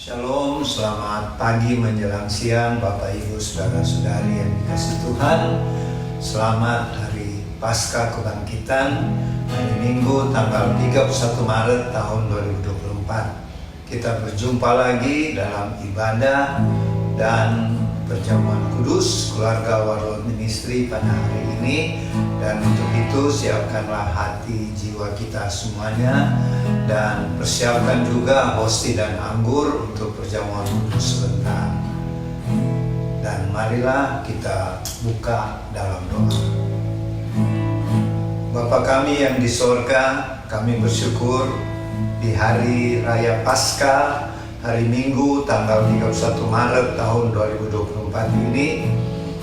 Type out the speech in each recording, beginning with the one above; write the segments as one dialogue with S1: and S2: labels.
S1: Shalom, selamat pagi menjelang siang Bapak Ibu Saudara-saudari yang dikasihi Tuhan. Selamat hari Paskah Kebangkitan, hari Minggu tanggal 31 Maret tahun 2024. Kita berjumpa lagi dalam ibadah dan perjamuan kudus keluarga Warlord Ministry pada hari ini. Dan untuk itu siapkanlah hati jiwa kita semuanya dan persiapkan juga hosti dan anggur untuk perjamuan kudus sebentar. Dan marilah kita buka dalam doa. Bapa kami yang di sorga, kami bersyukur di hari Raya Paskah, hari Minggu tanggal 31 Maret tahun 2024 ini,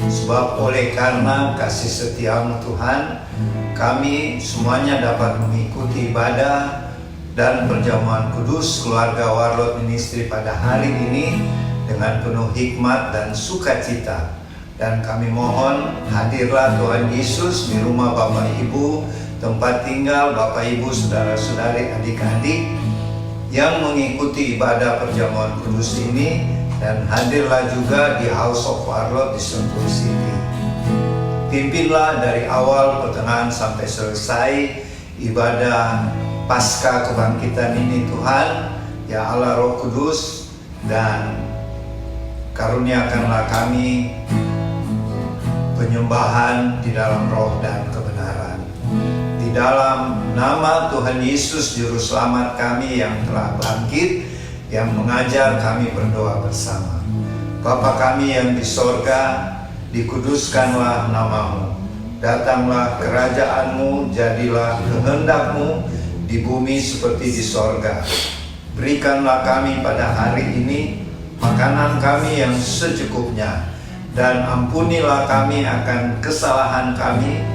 S1: sebab oleh karena kasih setiamu Tuhan, kami semuanya dapat mengikuti ibadah dan perjamuan kudus keluarga Warlord Ministry pada hari ini dengan penuh hikmat dan sukacita. Dan kami mohon hadirlah Tuhan Yesus di rumah Bapak Ibu, tempat tinggal Bapak Ibu, saudara-saudari, adik-adik yang mengikuti ibadah perjamuan kudus ini, dan hadirlah juga di House of Warlord di Sentul City. Pimpinlah dari awal, pertengahan sampai selesai ibadah Paskah Kebangkitan ini Tuhan, ya Allah Roh Kudus, dan karuniakanlah kami penyembahan di dalam roh dan kebenaran. Di dalam nama Tuhan Yesus Juru Selamat kami yang telah bangkit, yang mengajar kami berdoa bersama. Bapa kami yang di sorga, dikuduskanlah namamu. Datanglah kerajaanmu, jadilah kehendakmu di bumi seperti di sorga. Berikanlah kami pada hari ini makanan kami yang secukupnya, dan ampunilah kami akan kesalahan kami,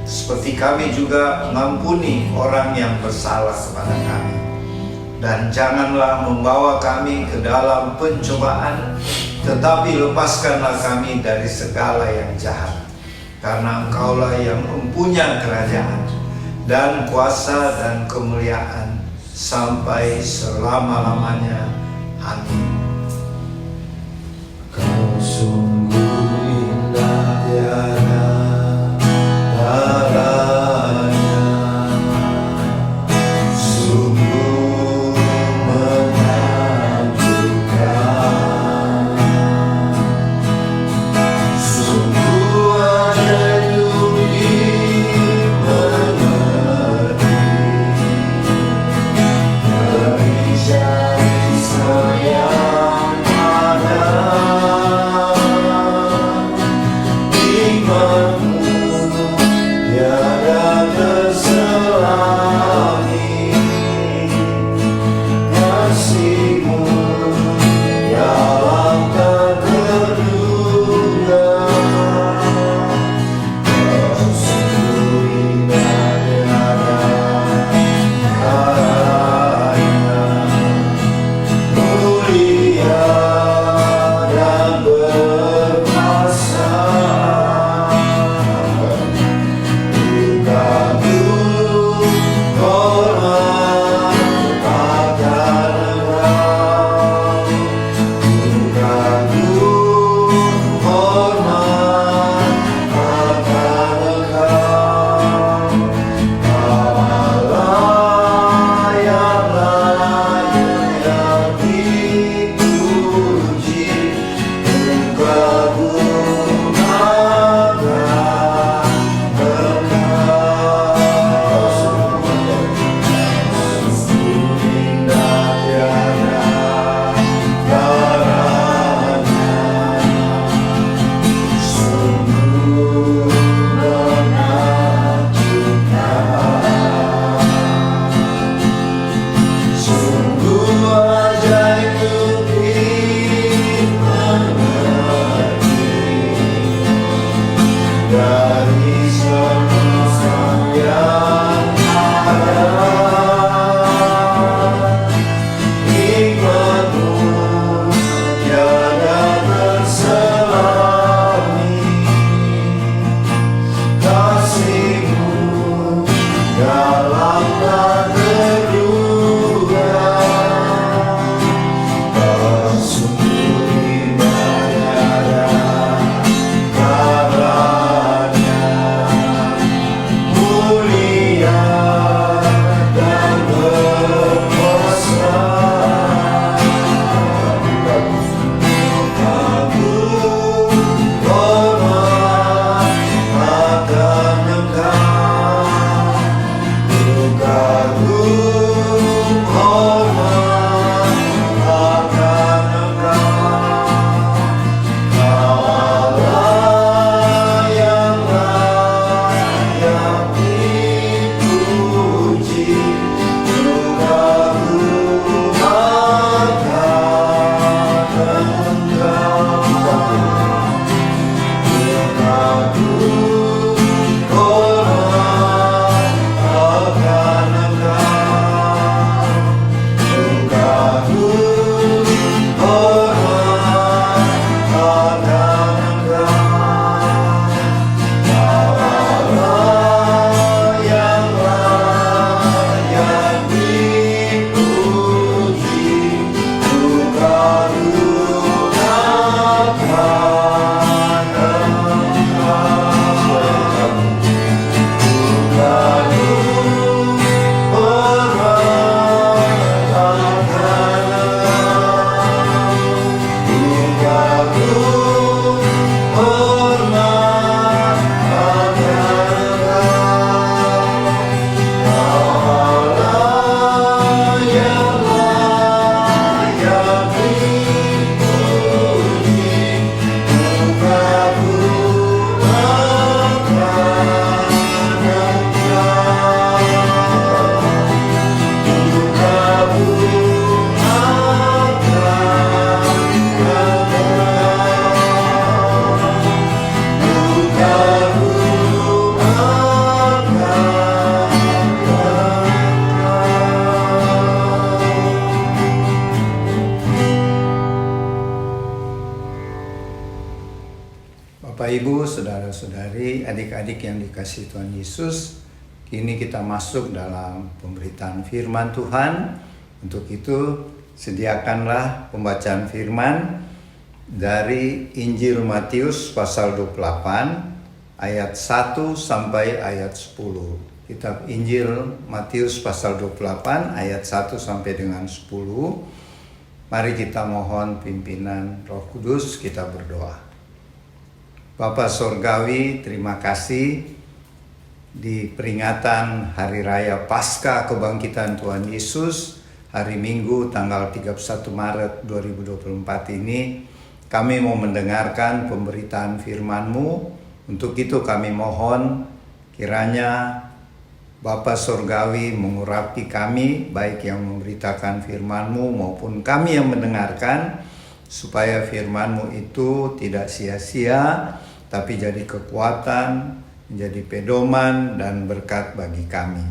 S1: seperti kami juga mengampuni orang yang bersalah kepada kami. Dan janganlah membawa kami ke dalam pencobaan, tetapi lepaskanlah kami dari segala yang jahat. Karena Engkaulah yang mempunyai kerajaan dan kuasa dan kemuliaan sampai selama-lamanya. Amin.
S2: Kau sungguh indah tiada taranya, sungguh menakjubkan, sungguh ajaib dimengerti, dari jari yang ada. Holy
S1: Ibu, saudara-saudari, adik-adik yang dikasihi Tuhan Yesus, kini kita masuk dalam pemberitaan firman Tuhan. Untuk itu, sediakanlah pembacaan firman dari Injil Matius pasal 28 ayat 1 sampai ayat 10. Kitab Injil Matius pasal 28 ayat 1 sampai dengan 10. Mari kita mohon pimpinan Roh Kudus, kita berdoa. Bapa Sorgawi, terima kasih di peringatan Hari Raya Paskah Kebangkitan Tuhan Yesus, hari Minggu tanggal 31 Maret 2024 ini, kami mau mendengarkan pemberitaan firman-Mu. Untuk itu kami mohon kiranya Bapa Sorgawi mengurapi kami, baik yang memberitakan firman-Mu maupun kami yang mendengarkan, supaya firman-Mu itu tidak sia-sia, tapi jadi kekuatan, menjadi pedoman dan berkat bagi kami.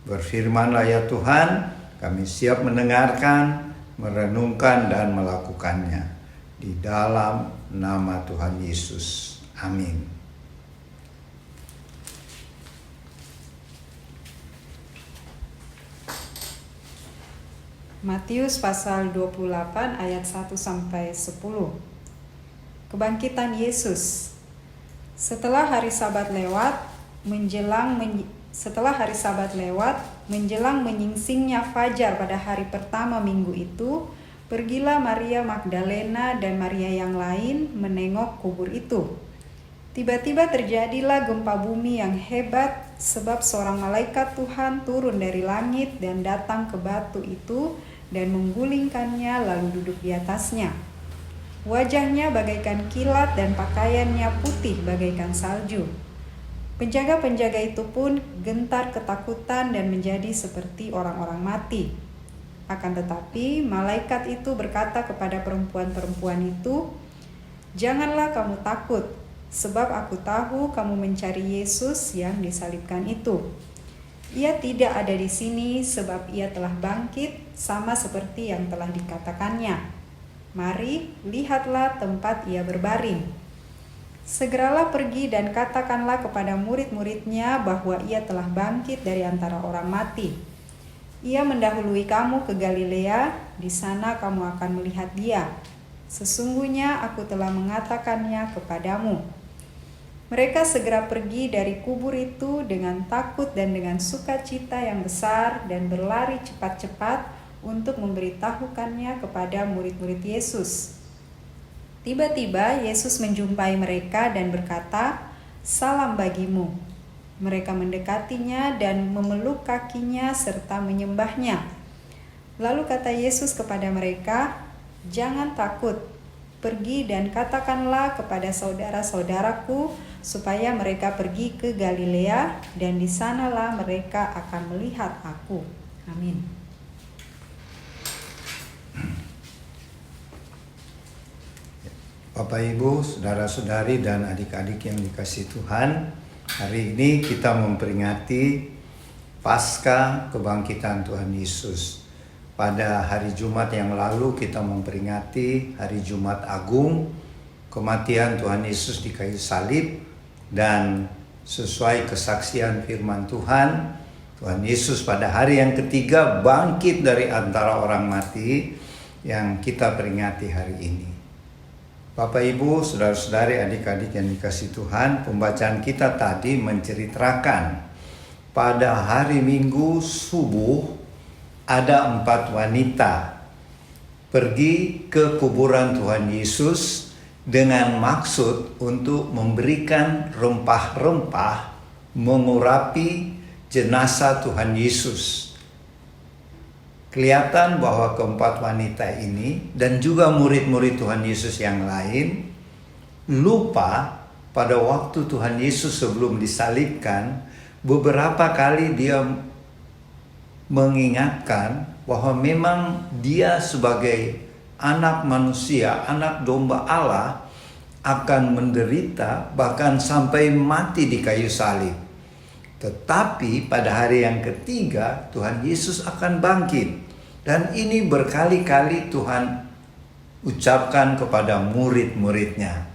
S1: Berfirman-Lah ya Tuhan, kami siap mendengarkan, merenungkan dan melakukannya. Di dalam nama Tuhan Yesus. Amin.
S3: Matius pasal 28 ayat 1 sampai 10. Kebangkitan Yesus. Setelah hari Sabat lewat, menjelang menyingsingnya fajar pada hari pertama minggu itu, pergilah Maria Magdalena dan Maria yang lain menengok kubur itu. Tiba-tiba terjadilah gempa bumi yang hebat, sebab seorang malaikat Tuhan turun dari langit dan datang ke batu itu dan menggulingkannya lalu duduk di atasnya. Wajahnya bagaikan kilat dan pakaiannya putih bagaikan salju. Penjaga-penjaga itu pun gentar ketakutan dan menjadi seperti orang-orang mati. Akan tetapi malaikat itu berkata kepada perempuan-perempuan itu, "Janganlah kamu takut, sebab aku tahu kamu mencari Yesus yang disalibkan itu. Ia tidak ada di sini sebab ia telah bangkit sama seperti yang telah dikatakannya. Mari, lihatlah tempat ia berbaring. Segeralah pergi dan katakanlah kepada murid-muridnya bahwa ia telah bangkit dari antara orang mati. Ia mendahului kamu ke Galilea, di sana kamu akan melihat dia. Sesungguhnya aku telah mengatakannya kepadamu." Mereka segera pergi dari kubur itu dengan takut dan dengan sukacita yang besar dan berlari cepat-cepat untuk memberitahukannya kepada murid-murid Yesus. Tiba-tiba Yesus menjumpai mereka dan berkata, "Salam bagimu." Mereka mendekatinya dan memeluk kakinya serta menyembahnya. Lalu kata Yesus kepada mereka, "Jangan takut. Pergi dan katakanlah kepada saudara-saudaraku supaya mereka pergi ke Galilea, dan di sanalah mereka akan melihat aku." Amin.
S1: Bapak, Ibu, saudara-saudari dan adik-adik yang dikasihi Tuhan, hari ini kita memperingati Paskah Kebangkitan Tuhan Yesus. Pada hari Jumat yang lalu kita memperingati hari Jumat Agung, kematian Tuhan Yesus di kayu salib, dan sesuai kesaksian firman Tuhan, Tuhan Yesus pada hari yang ketiga bangkit dari antara orang mati yang kita peringati hari ini. Bapak, Ibu, saudara-saudari, adik-adik yang dikasihi Tuhan, pembacaan kita tadi menceritakan pada hari Minggu subuh ada 4 wanita pergi ke kuburan Tuhan Yesus dengan maksud untuk memberikan rempah-rempah mengurapi jenazah Tuhan Yesus. Kelihatan bahwa keempat wanita ini dan juga murid-murid Tuhan Yesus yang lain lupa pada waktu Tuhan Yesus sebelum disalibkan, beberapa kali dia mengingatkan bahwa memang dia sebagai anak manusia, anak domba Allah, akan menderita bahkan sampai mati di kayu salib. Tetapi pada hari yang ketiga Tuhan Yesus akan bangkit. Dan ini berkali-kali Tuhan ucapkan kepada murid-muridnya.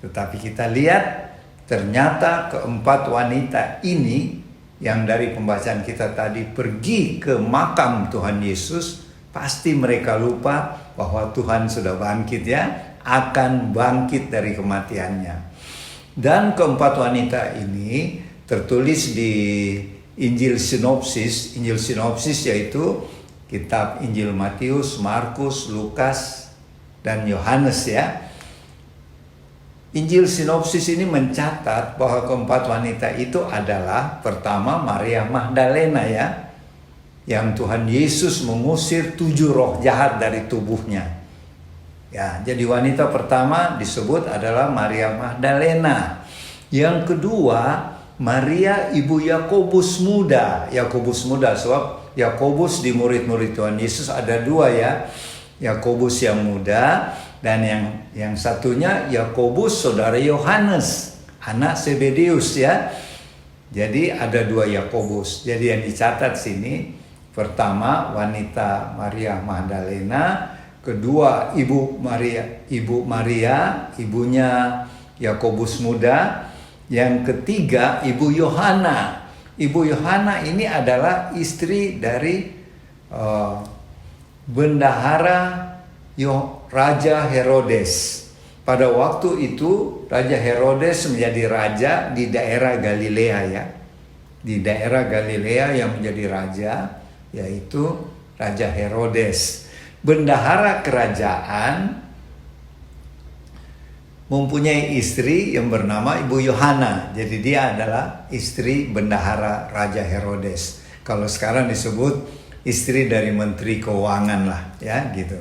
S1: Tetapi kita lihat ternyata keempat wanita ini yang dari pembacaan kita tadi pergi ke makam Tuhan Yesus, pasti mereka lupa bahwa Tuhan sudah bangkit ya, akan bangkit dari kematiannya. Dan keempat wanita ini tertulis di Injil sinopsis yaitu kitab Injil Matius, Markus, Lukas, dan Yohanes ya. Injil sinopsis ini mencatat bahwa keempat wanita itu adalah pertama Maria Magdalena ya, yang Tuhan Yesus mengusir 7 roh jahat dari tubuhnya. Ya, jadi wanita pertama disebut adalah Maria Magdalena. Yang kedua Maria ibu Yakobus muda. Yakobus muda sebab Yakobus di murid-murid Tuhan Yesus ada 2 ya. Yakobus yang muda dan yang satunya Yakobus saudara Yohanes, anak Zebedeus ya. Jadi ada 2 Yakobus. Jadi yang dicatat sini pertama wanita Maria Magdalena, kedua ibu Maria, ibunya Yakobus muda, yang ketiga ibu Yohana. Ibu Yohana ini adalah istri dari bendahara Raja Herodes. Pada waktu itu Raja Herodes menjadi raja di daerah Galilea ya. Di daerah Galilea yang menjadi raja yaitu Raja Herodes. Bendahara kerajaan mempunyai istri yang bernama Ibu Yohana. Jadi dia adalah istri bendahara Raja Herodes. Kalau sekarang disebut istri dari Menteri Keuangan lah ya gitu.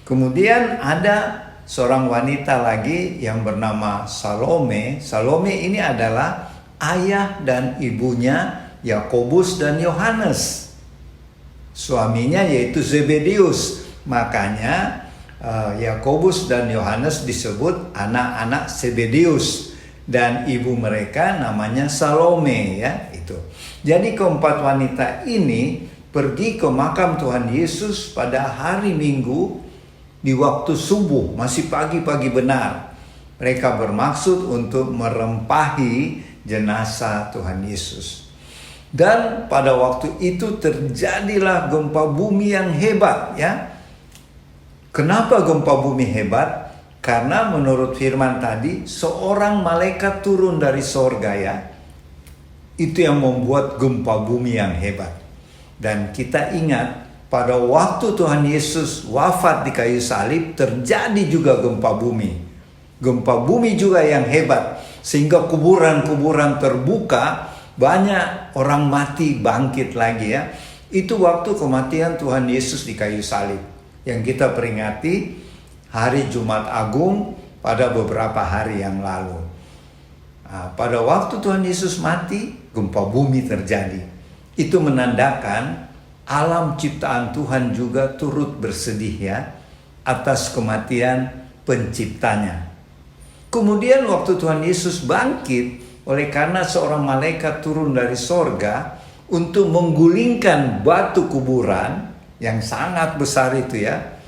S1: Kemudian ada seorang wanita lagi yang bernama Salome. Salome ini adalah ayah dan ibunya Yakobus dan Yohanes. Suaminya yaitu Zebedeus. Makanya Yakobus dan Yohanes disebut anak-anak Zebedeus. Dan ibu mereka namanya Salome ya itu. Jadi keempat wanita ini pergi ke makam Tuhan Yesus pada hari Minggu di waktu subuh, masih pagi-pagi benar. Mereka bermaksud untuk merempahi jenazah Tuhan Yesus. Dan pada waktu itu terjadilah gempa bumi yang hebat ya. Kenapa gempa bumi hebat? Karena menurut firman tadi seorang malaikat turun dari sorga ya. Itu yang membuat gempa bumi yang hebat. Dan kita ingat pada waktu Tuhan Yesus wafat di kayu salib terjadi juga gempa bumi. Gempa bumi juga yang hebat. Sehingga kuburan-kuburan terbuka, banyak orang mati bangkit lagi ya. Itu waktu kematian Tuhan Yesus di kayu salib. Yang kita peringati hari Jumat Agung pada beberapa hari yang lalu. Nah, pada waktu Tuhan Yesus mati, gempa bumi terjadi. Itu menandakan alam ciptaan Tuhan juga turut bersedih ya atas kematian penciptanya. Kemudian waktu Tuhan Yesus bangkit, oleh karena seorang malaikat turun dari sorga untuk menggulingkan batu kuburan yang sangat besar itu ya.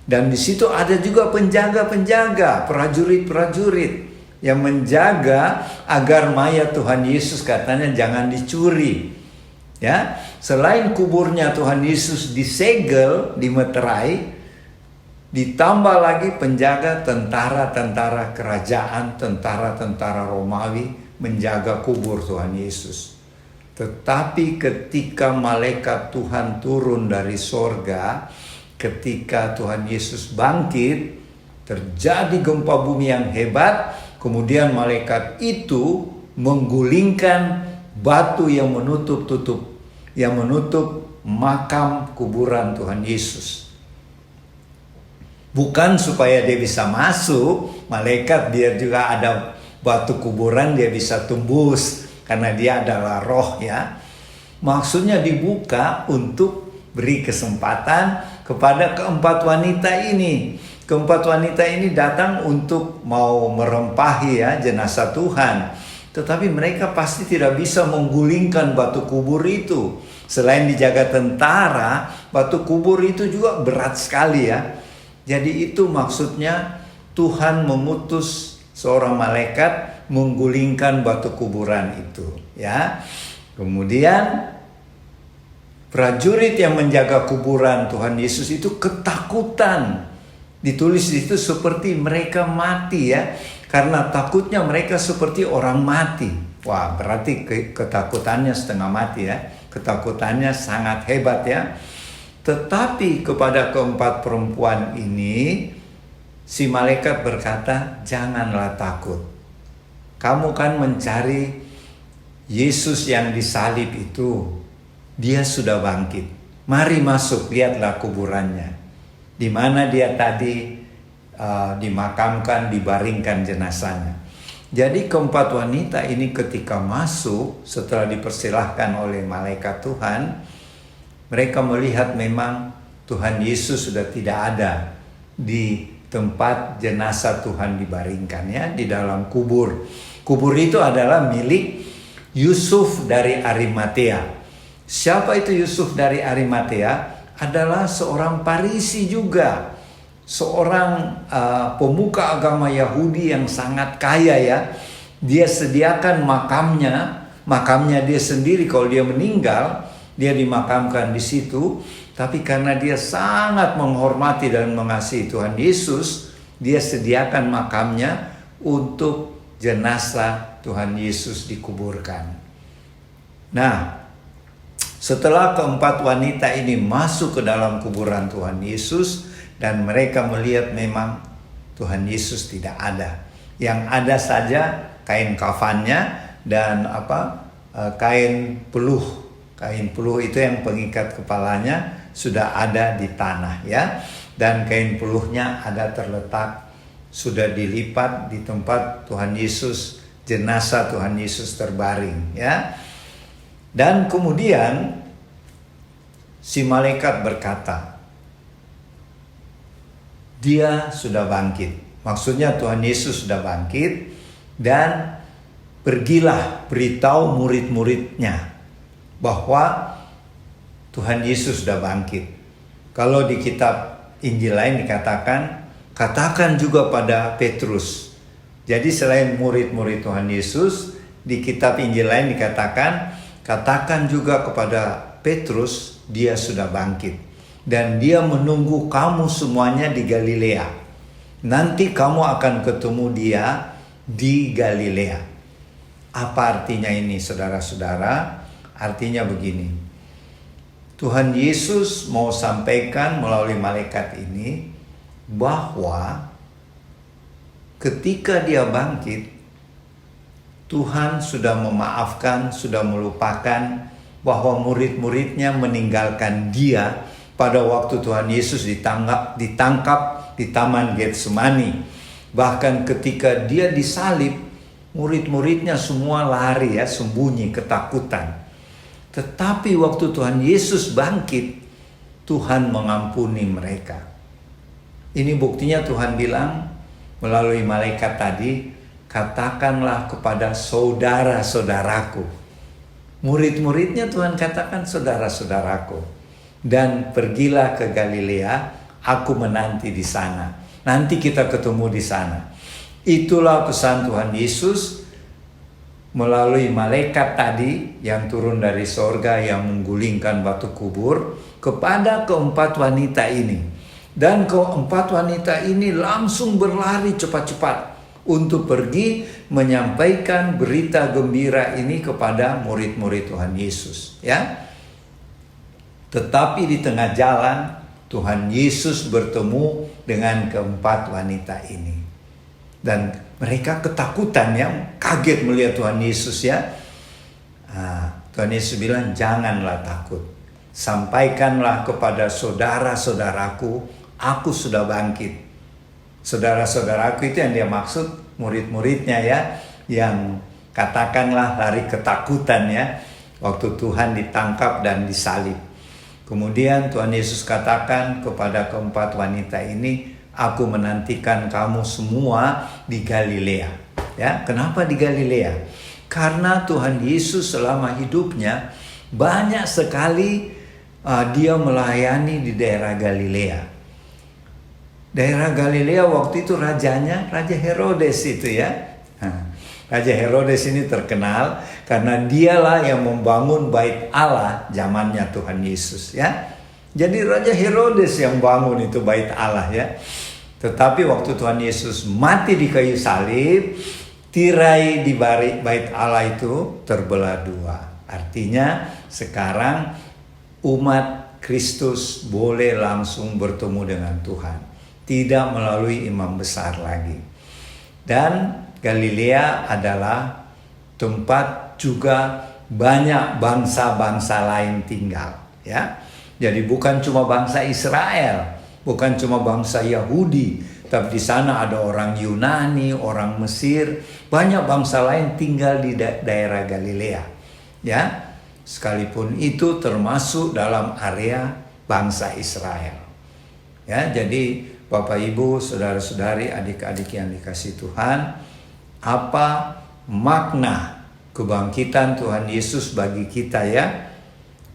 S1: Dan di situ ada juga penjaga-penjaga, prajurit-prajurit yang menjaga agar mayat Tuhan Yesus katanya jangan dicuri. Ya, selain kuburnya Tuhan Yesus disegel, dimeterai, ditambah lagi penjaga tentara-tentara kerajaan, tentara-tentara Romawi menjaga kubur Tuhan Yesus. Tetapi ketika malaikat Tuhan turun dari sorga, ketika Tuhan Yesus bangkit, terjadi gempa bumi yang hebat. Kemudian malaikat itu menggulingkan batu yang menutup makam kuburan Tuhan Yesus. Bukan supaya dia bisa masuk, malaikat biar juga ada batu kuburan dia bisa tembus karena dia adalah roh ya. Maksudnya dibuka untuk beri kesempatan kepada keempat wanita ini. Keempat wanita ini datang untuk mau merempahi ya jenazah Tuhan. Tetapi mereka pasti tidak bisa menggulingkan batu kubur itu. Selain dijaga tentara, batu kubur itu juga berat sekali ya. Jadi itu maksudnya Tuhan memutus seorang malaikat menggulingkan batu kuburan itu, ya. Kemudian prajurit yang menjaga kuburan Tuhan Yesus itu ketakutan. Ditulis di situ seperti mereka mati, ya. Karena takutnya mereka seperti orang mati. Wah, berarti ketakutannya setengah mati, ya. Ketakutannya sangat hebat, ya. Tetapi kepada keempat perempuan ini, si malaikat berkata, janganlah takut. Kamu kan mencari Yesus yang disalib itu. Dia sudah bangkit. Mari masuk, lihatlah kuburannya. Di mana dia tadi dimakamkan, dibaringkan jenazahnya. Jadi keempat wanita ini ketika masuk, setelah dipersilahkan oleh malaikat Tuhan, mereka melihat memang Tuhan Yesus sudah tidak ada di tempat jenazah Tuhan dibaringkan, ya, di dalam kubur. Kubur itu adalah milik Yusuf dari Arimatea. Siapa itu Yusuf dari Arimatea? Adalah seorang Farisi juga, seorang pemuka agama Yahudi yang sangat kaya, ya. Dia sediakan makamnya dia sendiri. Kalau dia meninggal, dia dimakamkan di situ. Tapi karena dia sangat menghormati dan mengasihi Tuhan Yesus, dia sediakan makamnya untuk jenazah Tuhan Yesus dikuburkan. Nah, setelah keempat wanita ini masuk ke dalam kuburan Tuhan Yesus dan mereka melihat memang Tuhan Yesus tidak ada. Yang ada saja kain kafannya dan kain peluh. Kain peluh itu yang pengikat kepalanya sudah ada di tanah, ya. Dan kain peluhnya ada terletak, sudah dilipat di tempat Tuhan Yesus, jenazah Tuhan Yesus terbaring, ya. Dan kemudian si malaikat berkata, dia sudah bangkit. Maksudnya Tuhan Yesus sudah bangkit, dan pergilah beritahu murid-muridnya bahwa Tuhan Yesus sudah bangkit. Kalau di kitab Injil lain dikatakan, katakan juga pada Petrus. Jadi selain murid-murid Tuhan Yesus, di kitab Injil lain dikatakan, katakan juga kepada Petrus, dia sudah bangkit. Dan dia menunggu kamu semuanya di Galilea. Nanti kamu akan ketemu dia di Galilea. Apa artinya ini, saudara-saudara? Artinya begini. Tuhan Yesus mau sampaikan melalui malaikat ini bahwa ketika dia bangkit, Tuhan sudah memaafkan, sudah melupakan bahwa murid-muridnya meninggalkan dia pada waktu Tuhan Yesus ditangkap di Taman Getsemani. Bahkan ketika dia disalib, murid-muridnya semua lari, ya, sembunyi, ketakutan. Tetapi waktu Tuhan Yesus bangkit, Tuhan mengampuni mereka. Ini buktinya Tuhan bilang melalui malaikat tadi, katakanlah kepada saudara-saudaraku. Murid-muridnya Tuhan katakan saudara-saudaraku. Dan pergilah ke Galilea, aku menanti di sana. Nanti kita ketemu di sana. Itulah pesan Tuhan Yesus melalui malaikat tadi yang turun dari sorga yang menggulingkan batu kubur kepada keempat wanita ini. Dan keempat wanita ini langsung berlari cepat-cepat untuk pergi menyampaikan berita gembira ini kepada murid-murid Tuhan Yesus, ya. Tetapi di tengah jalan Tuhan Yesus bertemu dengan keempat wanita ini. Dan mereka ketakutan, ya, kaget melihat Tuhan Yesus, ya. Tuhan Yesus bilang, janganlah takut. Sampaikanlah kepada saudara-saudaraku, aku sudah bangkit. Saudara-saudaraku itu yang dia maksud murid-muridnya, ya, yang katakanlah lari ketakutan, ya, waktu Tuhan ditangkap dan disalib. Kemudian Tuhan Yesus katakan kepada keempat wanita ini, aku menantikan kamu semua di Galilea. Ya, kenapa di Galilea? Karena Tuhan Yesus selama hidupnya banyak sekali dia melayani di daerah Galilea. Daerah Galilea waktu itu rajanya Raja Herodes itu ya. Raja Herodes ini terkenal karena dialah yang membangun bait Allah zamannya Tuhan Yesus ya. Jadi Raja Herodes yang bangun itu bait Allah ya. Tetapi waktu Tuhan Yesus mati di kayu salib, tirai di bait Allah itu terbelah dua. Artinya sekarang umat Kristus boleh langsung bertemu dengan Tuhan, tidak melalui imam besar lagi. Dan Galilea adalah tempat juga banyak bangsa-bangsa lain tinggal ya. Jadi bukan cuma bangsa Israel, bukan cuma bangsa Yahudi, tapi di sana ada orang Yunani, orang Mesir, banyak bangsa lain tinggal di daerah Galilea. Ya, sekalipun itu termasuk dalam area bangsa Israel. Ya, jadi Bapak Ibu, saudara-saudari, adik-adik yang dikasihi Tuhan, apa makna kebangkitan Tuhan Yesus bagi kita ya,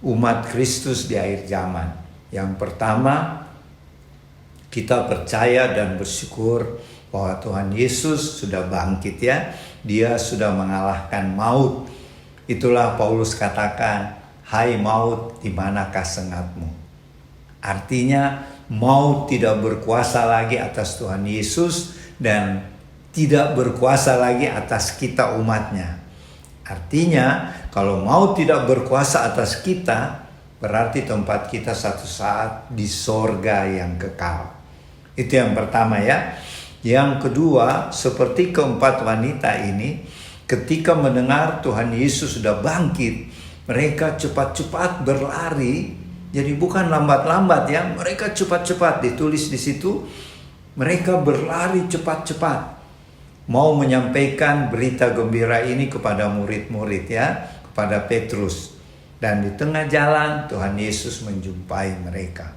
S1: umat Kristus di akhir zaman? Yang pertama, kita percaya dan bersyukur bahwa Tuhan Yesus sudah bangkit ya. Dia sudah mengalahkan maut. Itulah Paulus katakan, "Hai maut, di manakah sengatmu?" Artinya maut tidak berkuasa lagi atas Tuhan Yesus dan tidak berkuasa lagi atas kita umatnya. Artinya kalau maut tidak berkuasa atas kita, berarti tempat kita satu saat di sorga yang kekal. Itu yang pertama ya. Yang kedua, seperti keempat wanita ini, ketika mendengar Tuhan Yesus sudah bangkit, mereka cepat-cepat berlari. Jadi bukan lambat-lambat ya, mereka cepat-cepat, ditulis di situ. Mereka berlari cepat-cepat, mau menyampaikan berita gembira ini kepada murid-murid ya, kepada Petrus. Dan di tengah jalan Tuhan Yesus menjumpai mereka.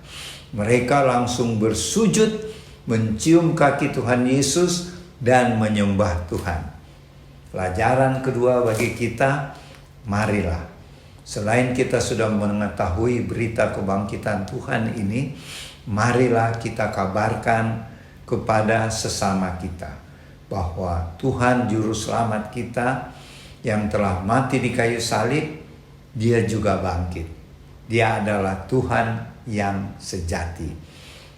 S1: Mereka langsung bersujud, mencium kaki Tuhan Yesus dan menyembah Tuhan. Pelajaran kedua bagi kita, marilah, selain kita sudah mengetahui berita kebangkitan Tuhan ini, marilah kita kabarkan kepada sesama kita bahwa Tuhan Juru Selamat kita yang telah mati di kayu salib, Dia juga bangkit. Dia adalah Tuhan yang sejati.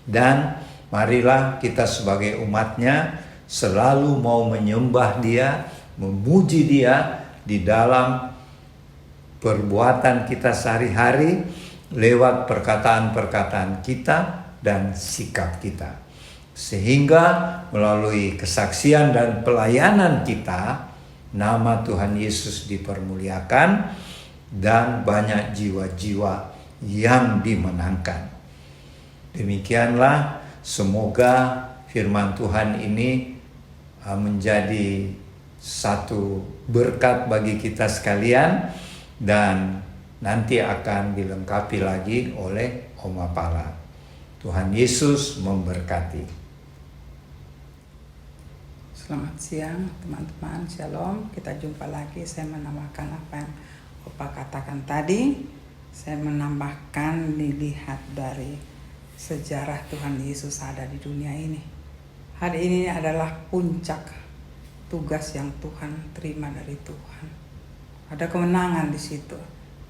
S1: Dan marilah kita sebagai umatnya selalu mau menyembah Dia, memuji Dia di dalam perbuatan kita sehari-hari, lewat perkataan-perkataan kita dan sikap kita. Sehingga melalui kesaksian dan pelayanan kita, nama Tuhan Yesus dipermuliakan dan banyak jiwa-jiwa yang dimenangkan. Demikianlah, semoga firman Tuhan ini menjadi satu berkat bagi kita sekalian dan nanti akan dilengkapi lagi oleh Oma Pala. Tuhan Yesus memberkati.
S4: Selamat siang teman-teman, Shalom. Kita jumpa lagi. Saya menambahkan apa yang Opa katakan tadi. Saya menambahkan dilihat dari sejarah Tuhan Yesus ada di dunia ini. Hari ini adalah puncak tugas yang Tuhan terima dari Tuhan. Ada kemenangan di situ.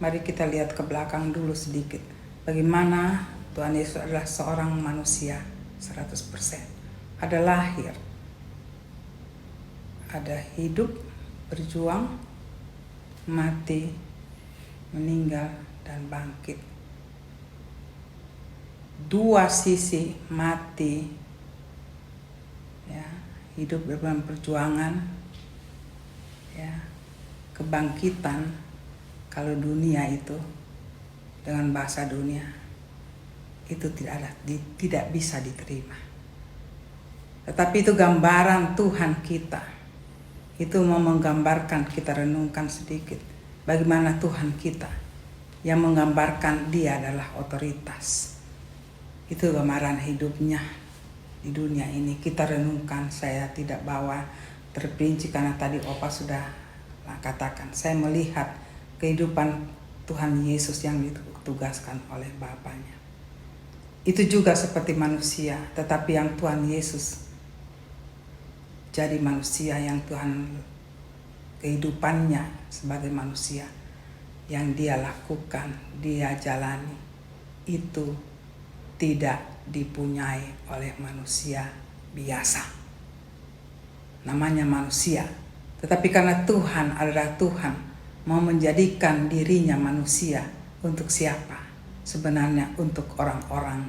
S4: Mari kita lihat ke belakang dulu sedikit. Bagaimana Tuhan Yesus adalah seorang manusia 100%. Ada lahir, ada hidup, berjuang, mati, meninggal, dan bangkit. Dua sisi mati, ya, hidup dalam perjuangan, ya, kebangkitan. Kalau dunia itu dengan bahasa dunia itu tidak bisa diterima. Tetapi itu gambaran Tuhan kita. Itu mau menggambarkan, kita renungkan sedikit bagaimana Tuhan kita yang menggambarkan Dia adalah otoritas. Itu gambaran hidupnya di dunia ini. Kita renungkan, saya tidak bawa terperinci karena tadi Opa sudah katakan. Saya melihat kehidupan Tuhan Yesus yang ditugaskan oleh Bapaknya. itu juga seperti manusia, tetapi yang Tuhan Yesus jadi manusia, yang Tuhan kehidupannya sebagai manusia yang dia lakukan, dia jalani, itu tidak dipunyai oleh manusia biasa. Namanya manusia, tetapi karena Tuhan adalah Tuhan, mau menjadikan dirinya manusia untuk siapa? Sebenarnya untuk orang-orang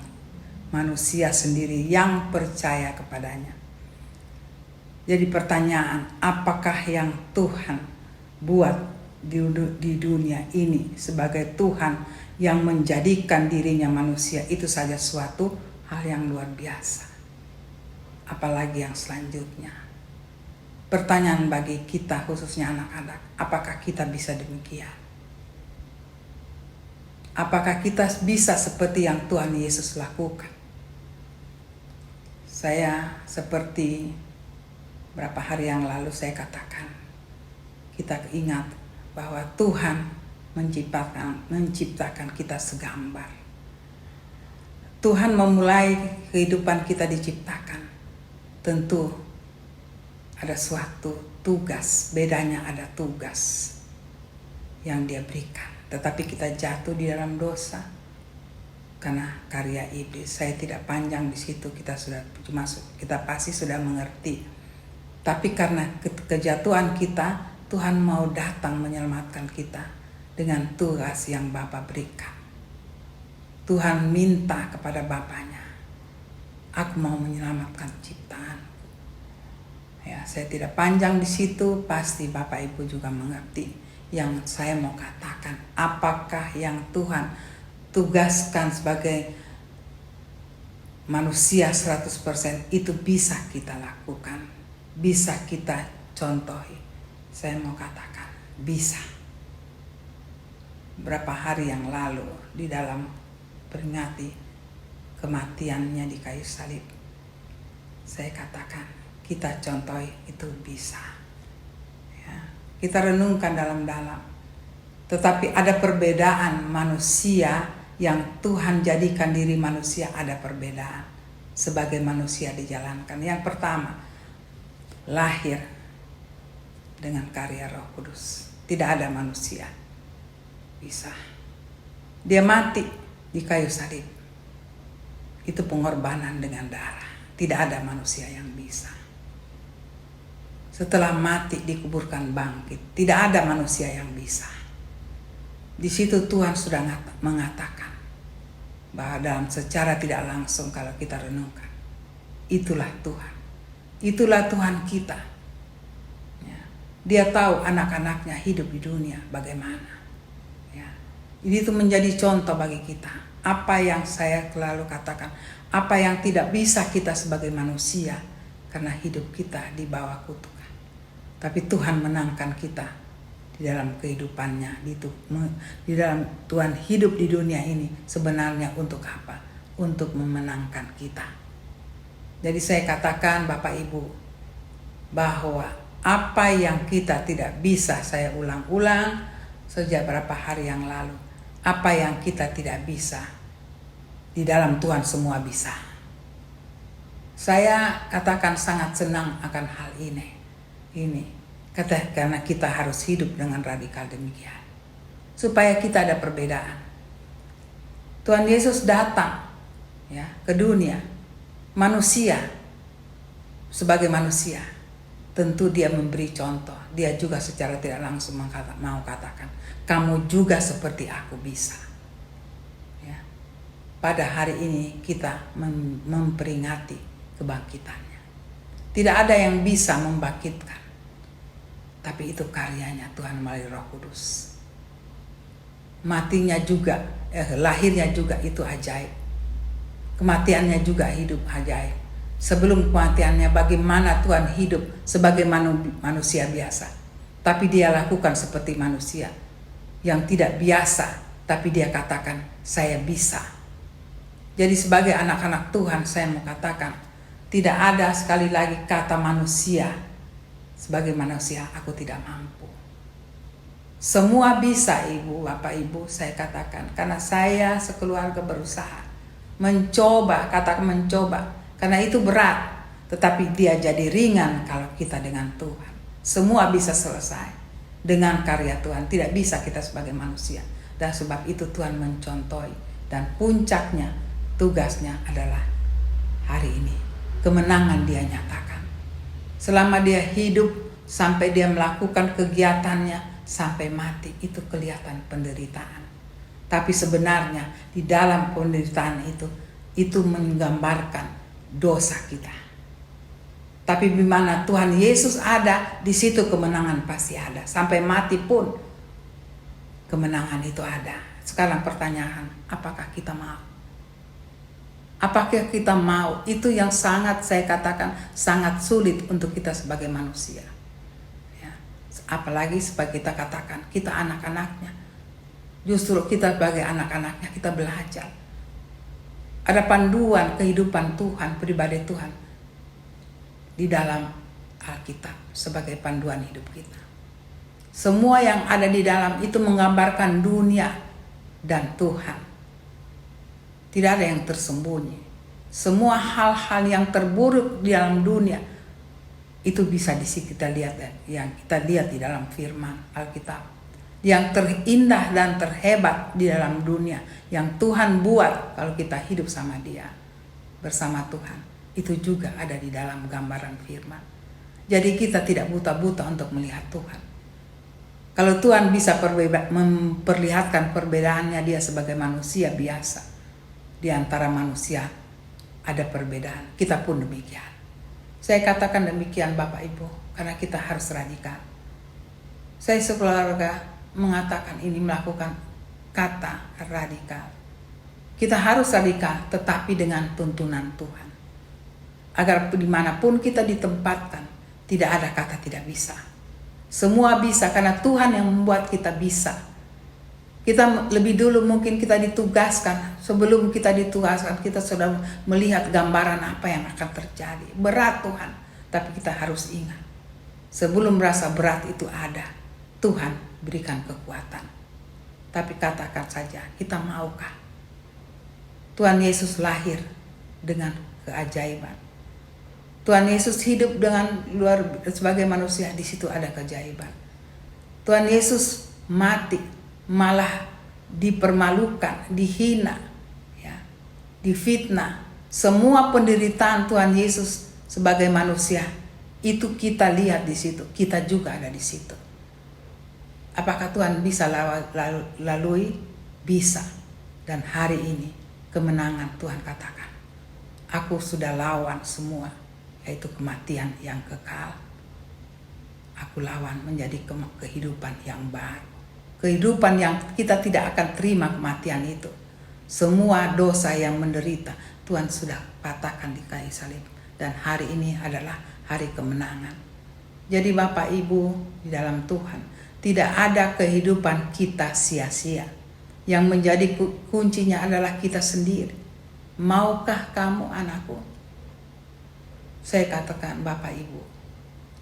S4: manusia sendiri yang percaya kepadanya. Jadi pertanyaan, apakah yang Tuhan buat di dunia ini sebagai Tuhan yang menjadikan dirinya manusia itu saja suatu hal yang luar biasa. Apalagi yang selanjutnya. Pertanyaan bagi kita khususnya anak-anak, apakah kita bisa demikian? Apakah kita bisa seperti yang Tuhan Yesus lakukan? Saya seperti berapa hari yang lalu saya katakan, kita ingat bahwa Tuhan menciptakan kita segambar. Tuhan memulai kehidupan kita diciptakan. Tentu ada suatu tugas, bedanya ada tugas yang dia berikan. Tetapi kita jatuh di dalam dosa karena karya iblis. Saya tidak panjang di situ, kita pasti sudah mengerti. Tapi karena kejatuhan kita, Tuhan mau datang menyelamatkan kita dengan tugas yang Bapa berikan. Tuhan minta kepada Bapanya, aku mau menyelamatkan ciptaan. Ya, saya tidak panjang di situ, pasti Bapak Ibu juga mengerti. Yang saya mau katakan, apakah yang Tuhan tugaskan sebagai manusia 100% itu bisa kita lakukan, bisa kita contohi. Saya mau katakan, bisa. Berapa hari yang lalu di dalam peringati kematiannya di kayu salib, saya katakan kita contohi itu bisa. Ya, kita renungkan dalam-dalam. Tetapi ada perbedaan manusia yang Tuhan jadikan diri manusia, ada perbedaan sebagai manusia dijalankan. Yang pertama, lahir dengan karya Roh Kudus. Tidak ada manusia bisa. Dia mati di kayu salib. Itu pengorbanan dengan darah. Tidak ada manusia yang bisa. Setelah mati dikuburkan bangkit. Tidak ada manusia yang bisa. Di situ Tuhan sudah mengatakan bahwa dalam secara tidak langsung kalau kita renungkan, itulah Tuhan. Itulah Tuhan kita. Ya. Dia tahu anak-anaknya hidup di dunia bagaimana. Ya. Ini itu menjadi contoh bagi kita. Apa yang saya selalu katakan, apa yang tidak bisa kita sebagai manusia karena hidup kita di bawah kutukan. Tapi Tuhan menangkan kita di dalam kehidupannya, di dalam Tuhan hidup di dunia ini sebenarnya untuk apa? Untuk memenangkan kita. Jadi saya katakan Bapak Ibu bahwa apa yang kita tidak bisa, saya ulang-ulang sejak beberapa hari yang lalu, apa yang kita tidak bisa di dalam Tuhan semua bisa. Saya katakan sangat senang akan hal ini. Karena kita harus hidup dengan radikal demikian. Supaya kita ada perbedaan. Tuhan Yesus datang ya ke dunia manusia, sebagai manusia. Tentu dia memberi contoh. Dia juga secara tidak langsung mau katakan, kamu juga seperti aku bisa. Ya. Pada hari ini kita memperingati kebangkitannya. Tidak ada yang bisa membangkitkan. Tapi itu karyanya Tuhan melalui Roh Kudus. Matinya juga, lahirnya juga itu ajaib. Kematiannya juga hidup ajaib. Sebelum kematiannya bagaimana Tuhan hidup sebagai manusia biasa. Tapi dia lakukan seperti manusia yang tidak biasa. Tapi dia katakan, saya bisa. Jadi sebagai anak-anak Tuhan saya mau katakan, tidak ada sekali lagi kata manusia. Sebagai manusia aku tidak mampu. Semua bisa Ibu, Bapak Ibu, saya katakan. Karena saya sekeluarga berusaha mencoba, katakan mencoba, karena itu berat. Tetapi dia jadi ringan kalau kita dengan Tuhan. Semua bisa selesai dengan karya Tuhan. Tidak bisa kita sebagai manusia. Dan sebab itu Tuhan mencontohi. Dan puncaknya, tugasnya adalah hari ini. Kemenangan dia nyatakan. Selama dia hidup, sampai dia melakukan kegiatannya, sampai mati, itu kelihatan penderitaan. Tapi sebenarnya di dalam penderitaan itu menggambarkan dosa kita. Tapi di mana Tuhan Yesus ada, di situ kemenangan pasti ada. Sampai mati pun kemenangan itu ada. Sekarang pertanyaan, apakah kita mau? Apakah kita mau? Itu yang sangat, saya katakan, sangat sulit untuk kita sebagai manusia. Ya. Apalagi sebagai kita katakan, kita anak-anaknya. Justru kita sebagai anak-anaknya, kita belajar. Ada panduan kehidupan Tuhan, pribadi Tuhan di dalam Alkitab sebagai panduan hidup kita. Semua yang ada di dalam itu menggambarkan dunia dan Tuhan. Tidak ada yang tersembunyi. Semua hal-hal yang terburuk di dalam dunia itu bisa kita lihat, yang kita lihat di dalam firman Alkitab. Yang terindah dan terhebat di dalam dunia yang Tuhan buat kalau kita hidup sama Dia, bersama Tuhan. Itu juga ada di dalam gambaran firman. Jadi kita tidak buta-buta untuk melihat Tuhan. Kalau Tuhan bisa memperlihatkan perbedaannya dia sebagai manusia biasa. Di antara manusia ada perbedaan. Kita pun demikian. Saya katakan demikian Bapak Ibu, karena kita harus radikal. Saya sekeluarga mengatakan ini, melakukan kata radikal. Kita harus radikal, tetapi dengan tuntunan Tuhan. Agar dimanapun kita ditempatkan, tidak ada kata tidak bisa. Semua bisa karena Tuhan yang membuat kita bisa. Kita lebih dulu mungkin kita ditugaskan. Sebelum kita ditugaskan, kita sudah melihat gambaran apa yang akan terjadi. Berat Tuhan, tapi kita harus ingat. Sebelum rasa berat itu ada, Tuhan berikan kekuatan. Tapi katakan saja, kita maukah? Tuhan Yesus lahir dengan keajaiban. Tuhan Yesus hidup dengan sebagai manusia, di situ ada keajaiban. Tuhan Yesus mati, malah dipermalukan, dihina, ya, difitnah. Semua penderitaan Tuhan Yesus sebagai manusia itu kita lihat di situ, kita juga ada di situ. Apakah Tuhan bisa lalui? Bisa. Dan hari ini kemenangan Tuhan katakan, aku sudah lawan semua, yaitu kematian yang kekal. Aku lawan menjadi kehidupan yang baru. Kehidupan yang kita tidak akan terima kematian itu. Semua dosa yang menderita, Tuhan sudah patahkan di kayu salib. Dan hari ini adalah hari kemenangan. Jadi Bapak Ibu di dalam Tuhan, tidak ada kehidupan kita sia-sia. Yang menjadi kuncinya adalah kita sendiri. Maukah kamu anakku? Saya katakan Bapak Ibu,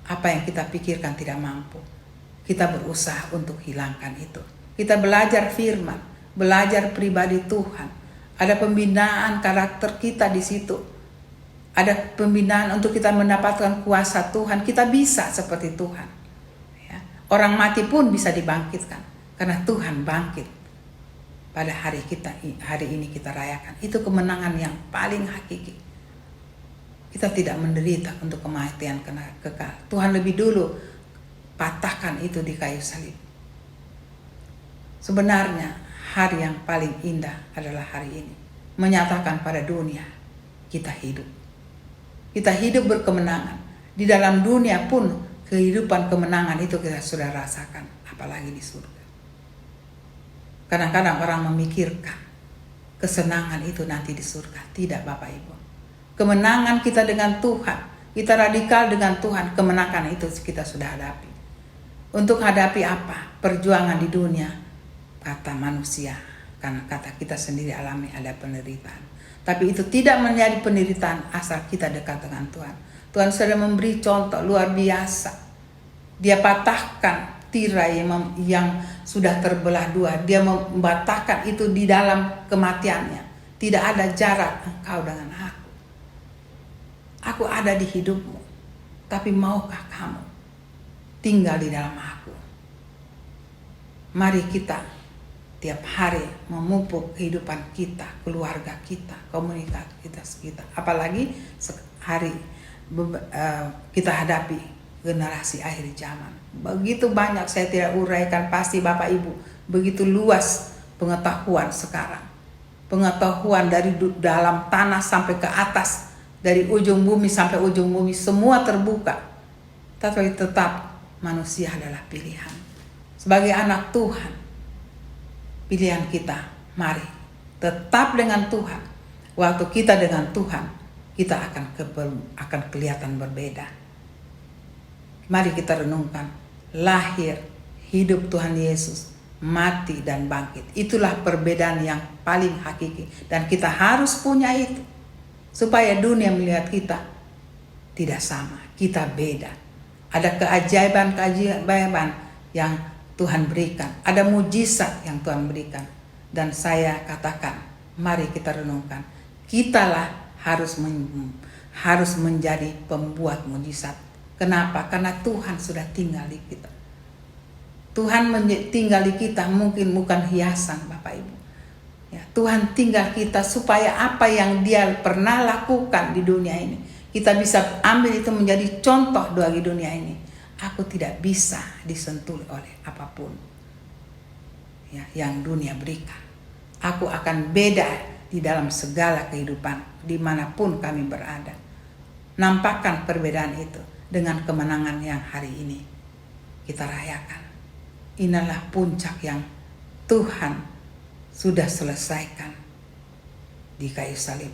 S4: apa yang kita pikirkan tidak mampu, kita berusaha untuk hilangkan itu. Kita belajar firman, belajar pribadi Tuhan. Ada pembinaan karakter kita di situ. Ada pembinaan untuk kita mendapatkan kuasa Tuhan. Kita bisa seperti Tuhan. Ya. Orang mati pun bisa dibangkitkan karena Tuhan bangkit. Pada hari ini kita rayakan. Itu kemenangan yang paling hakiki. Kita tidak menderita untuk kematian kekal. Tuhan lebih dulu patahkan itu di kayu salib. Sebenarnya hari yang paling indah adalah hari ini. Menyatakan pada dunia kita hidup. Kita hidup berkemenangan. Di dalam dunia pun kehidupan kemenangan itu kita sudah rasakan. Apalagi di surga. Kadang-kadang orang memikirkan kesenangan itu nanti di surga. Tidak Bapak Ibu. Kemenangan kita dengan Tuhan, kita radikal dengan Tuhan, kemenangan itu kita sudah hadapi. Untuk hadapi apa? Perjuangan di dunia, kata manusia, karena kata kita sendiri alami ada penderitaan. Tapi itu tidak menjadi penderitaan asal kita dekat dengan Tuhan. Tuhan sudah memberi contoh luar biasa. Dia patahkan tirai yang sudah terbelah dua. Dia membatahkan itu di dalam kematiannya. Tidak ada jarak engkau dengan aku. Aku ada di hidupmu, tapi maukah kamu tinggal di dalam aku? Mari kita tiap hari memupuk kehidupan kita, keluarga kita, komunitas kita. Apalagi hari kita hadapi generasi akhir zaman. Begitu banyak, saya tidak uraikan, pasti Bapak Ibu begitu luas pengetahuan sekarang. Pengetahuan dari dalam tanah sampai ke atas, dari ujung bumi sampai ujung bumi, semua terbuka. Tapi tetap manusia adalah pilihan. Sebagai anak Tuhan, pilihan kita, mari tetap dengan Tuhan. Waktu kita dengan Tuhan, kita akan kelihatan berbeda. Mari kita renungkan, lahir, hidup Tuhan Yesus, mati dan bangkit. Itulah perbedaan yang paling hakiki, dan kita harus punya itu supaya dunia melihat kita tidak sama, kita beda. Ada keajaiban yang Tuhan berikan, ada mujizat yang Tuhan berikan. Dan saya katakan, mari kita renungkan, kitalah harus menjadi pembuat mujizat. Kenapa? Karena Tuhan sudah tinggal di kita. Tuhan tinggal di kita, mungkin bukan hiasan Bapak Ibu. Ya, Tuhan tinggal kita supaya apa yang Dia pernah lakukan di dunia ini, kita bisa ambil itu menjadi contoh bagi dunia ini. Aku tidak bisa disentuh oleh apapun ya, yang dunia berikan. Aku akan beda di dalam segala kehidupan, dimanapun kami berada. Nampakkan perbedaan itu dengan kemenangan yang hari ini kita rayakan. Inilah puncak yang Tuhan sudah selesaikan di kayu salib.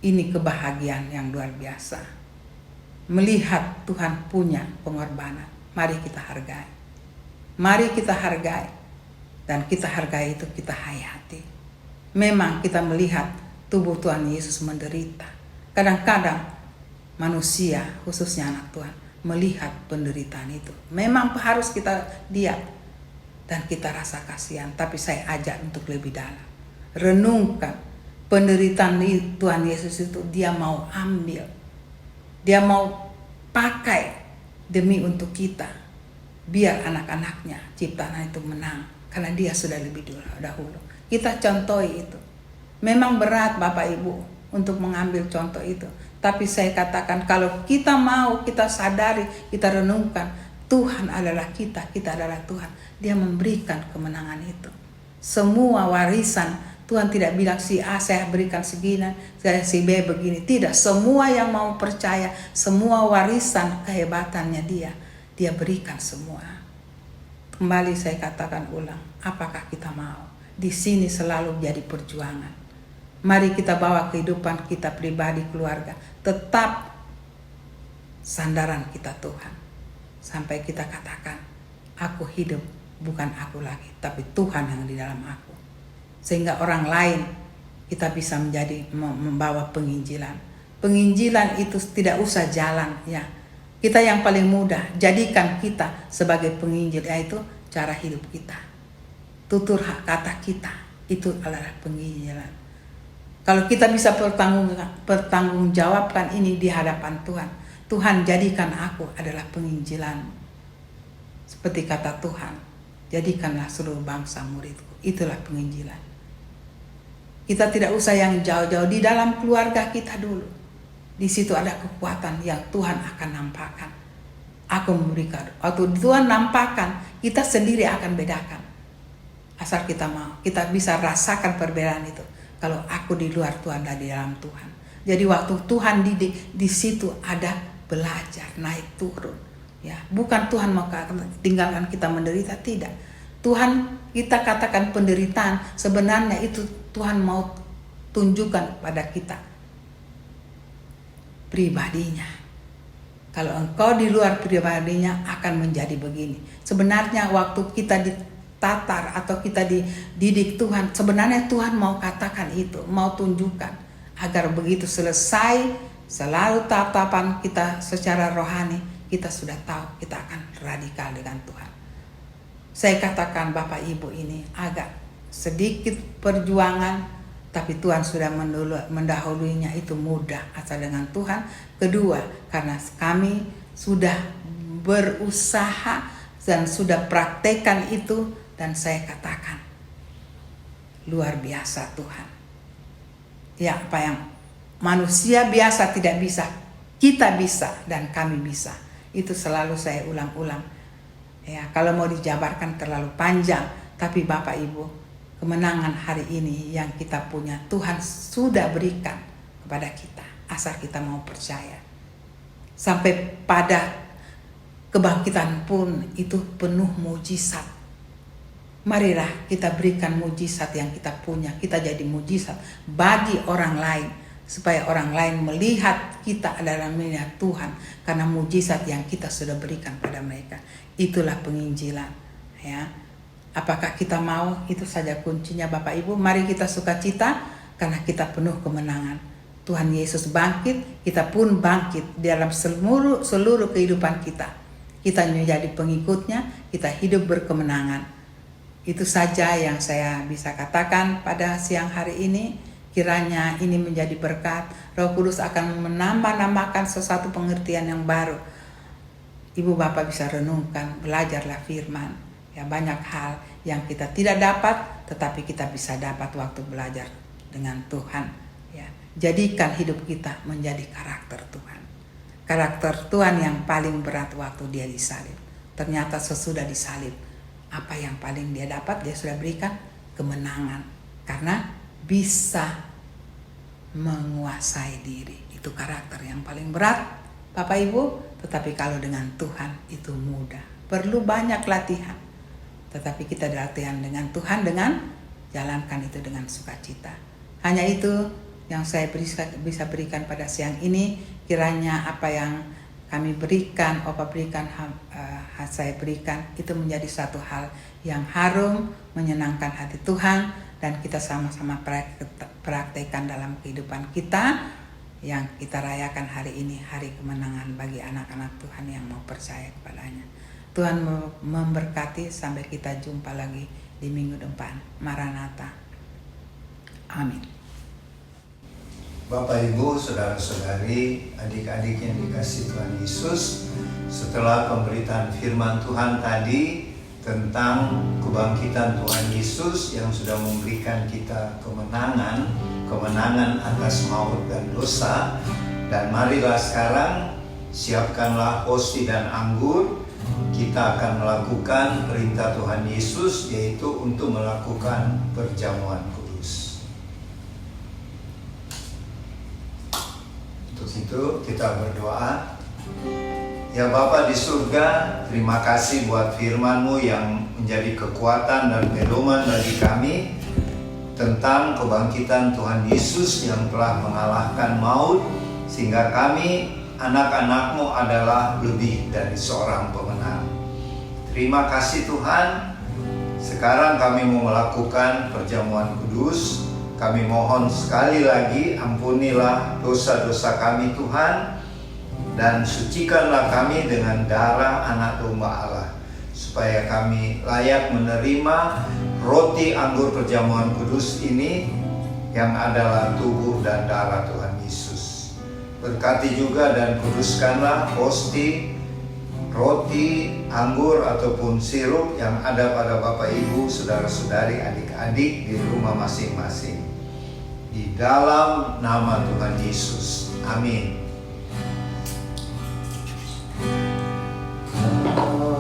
S4: Ini kebahagiaan yang luar biasa. Melihat Tuhan punya pengorbanan. Mari kita hargai. Mari kita hargai. Dan kita hargai itu kita hayati. Memang kita melihat tubuh Tuhan Yesus menderita. Kadang-kadang manusia, khususnya anak Tuhan, melihat penderitaan itu. Memang harus kita lihat dan kita rasa kasihan. Tapi saya ajak untuk lebih dalam. Renungkan penderitaan Tuhan Yesus itu, Dia mau ambil. Dia mau pakai demi untuk kita. Biar anak-anaknya, ciptaan itu menang. Karena Dia sudah lebih dahulu. Kita contohi itu. Memang berat Bapak Ibu untuk mengambil contoh itu. Tapi saya katakan, kalau kita mau, kita sadari, kita renungkan, Tuhan adalah kita adalah Tuhan. Dia memberikan kemenangan itu. Semua warisan, Tuhan tidak bilang si A saya berikan segini, saya si B begini. Tidak, semua yang mau percaya, semua warisan kehebatannya Dia berikan semua. Kembali saya katakan ulang, apakah kita mau? Di sini selalu jadi perjuangan. Mari kita bawa kehidupan kita pribadi, keluarga, tetap sandaran kita Tuhan. Sampai kita katakan, aku hidup bukan aku lagi, tapi Tuhan yang di dalam aku. Sehingga orang lain kita bisa menjadi membawa penginjilan. Penginjilan itu tidak usah jalan ya. Kita yang paling mudah, jadikan kita sebagai penginjil, yaitu cara hidup kita. Tutur kata kita, itu adalah penginjilan. Kalau kita bisa pertanggungjawabkan ini di hadapan Tuhan. Tuhan, jadikan aku adalah penginjilan. Seperti kata Tuhan, jadikanlah seluruh bangsa muridku. Itulah penginjilan. Kita tidak usah yang jauh-jauh, di dalam keluarga kita dulu. Di situ ada kekuatan yang Tuhan akan nampakkan. Aku memberikan. Waktu Tuhan nampakkan, kita sendiri akan bedakan. Asal kita mau, kita bisa rasakan perbedaan itu. Kalau aku di luar Tuhan dan di dalam Tuhan. Jadi waktu Tuhan di situ ada belajar, naik turun. Ya, bukan Tuhan mau tinggalkan kita menderita, tidak. Tuhan, kita katakan penderitaan, sebenarnya itu Tuhan mau tunjukkan pada kita pribadinya. Kalau engkau di luar pribadinya akan menjadi begini. Sebenarnya waktu kita ditatar atau kita dididik Tuhan, sebenarnya Tuhan mau katakan itu, mau tunjukkan agar begitu selesai selalu tatapan kita secara rohani, kita sudah tahu kita akan radikal dengan Tuhan. Saya katakan Bapak Ibu ini agak sedikit perjuangan, tapi Tuhan sudah mendahuluinya, itu mudah asal dengan Tuhan. Kedua, karena kami sudah berusaha dan sudah praktekkan itu, dan saya katakan luar biasa Tuhan. Ya, apa yang manusia biasa tidak bisa, kita bisa dan kami bisa. Itu selalu saya ulang-ulang. Ya, kalau mau dijabarkan terlalu panjang, tapi Bapak Ibu, kemenangan hari ini yang kita punya Tuhan sudah berikan kepada kita, asal kita mau percaya. Sampai pada kebangkitan pun itu penuh mujizat. Marilah kita berikan mujizat yang kita punya, kita jadi mujizat bagi orang lain, supaya orang lain melihat kita adalah milik Tuhan karena mujizat yang kita sudah berikan pada mereka. Itulah penginjilan, ya. Apakah kita mau? Itu saja kuncinya Bapak Ibu. Mari kita sukacita karena kita penuh kemenangan. Tuhan Yesus bangkit, kita pun bangkit dalam seluruh kehidupan kita. Kita menjadi pengikutnya, kita hidup berkemenangan. Itu saja yang saya bisa katakan pada siang hari ini. Kiranya ini menjadi berkat. Roh Kudus akan menambah-nambahkan sesuatu pengertian yang baru. Ibu Bapak bisa renungkan, belajarlah firman. Ya, banyak hal yang kita tidak dapat, tetapi kita bisa dapat waktu belajar dengan Tuhan. Ya, jadikan hidup kita menjadi karakter Tuhan. Karakter Tuhan yang paling berat waktu dia disalib. Ternyata sesudah disalib, apa yang paling dia dapat, dia sudah berikan kemenangan. Karena bisa menguasai diri. Itu karakter yang paling berat, Bapak Ibu. Tetapi kalau dengan Tuhan itu mudah. Perlu banyak latihan. Tetapi kita latihan dengan Tuhan, dengan jalankan itu dengan sukacita. Hanya itu yang saya bisa berikan pada siang ini. Kiranya apa yang kami berikan, saya berikan, itu menjadi satu hal yang harum, menyenangkan hati Tuhan, dan kita sama-sama praktekkan dalam kehidupan kita yang kita rayakan hari ini, hari kemenangan bagi anak-anak Tuhan yang mau percaya kepadanya. Tuhan memberkati, sampai kita jumpa lagi di minggu depan. Maranatha. Amin.
S1: Bapak, Ibu, saudara-saudari, adik-adik yang dikasihi Tuhan Yesus, setelah pemberitaan firman Tuhan tadi tentang kebangkitan Tuhan Yesus yang sudah memberikan kita kemenangan atas maut dan dosa, dan marilah sekarang siapkanlah hosti dan anggur. Kita akan melakukan perintah Tuhan Yesus, yaitu untuk melakukan perjamuan kudus. Untuk itu kita berdoa. Ya Bapa di surga, terima kasih buat firman-Mu yang menjadi kekuatan dan pedoman bagi kami tentang kebangkitan Tuhan Yesus yang telah mengalahkan maut, sehingga kami anak-anak-Mu adalah lebih dari seorang pemenang. Terima kasih Tuhan. Sekarang kami mau melakukan perjamuan kudus. Kami mohon sekali lagi, ampunilah dosa-dosa kami Tuhan, dan sucikanlah kami dengan darah anak domba Allah, supaya kami layak menerima roti anggur perjamuan kudus ini yang adalah tubuh dan darah Tuhan Yesus. Berkati juga dan kuduskanlah hosti, roti, anggur ataupun sirup yang ada pada Bapak Ibu, saudara-saudari, adik-adik di rumah masing-masing. Di dalam nama Tuhan Yesus. Amin.
S2: Sucimu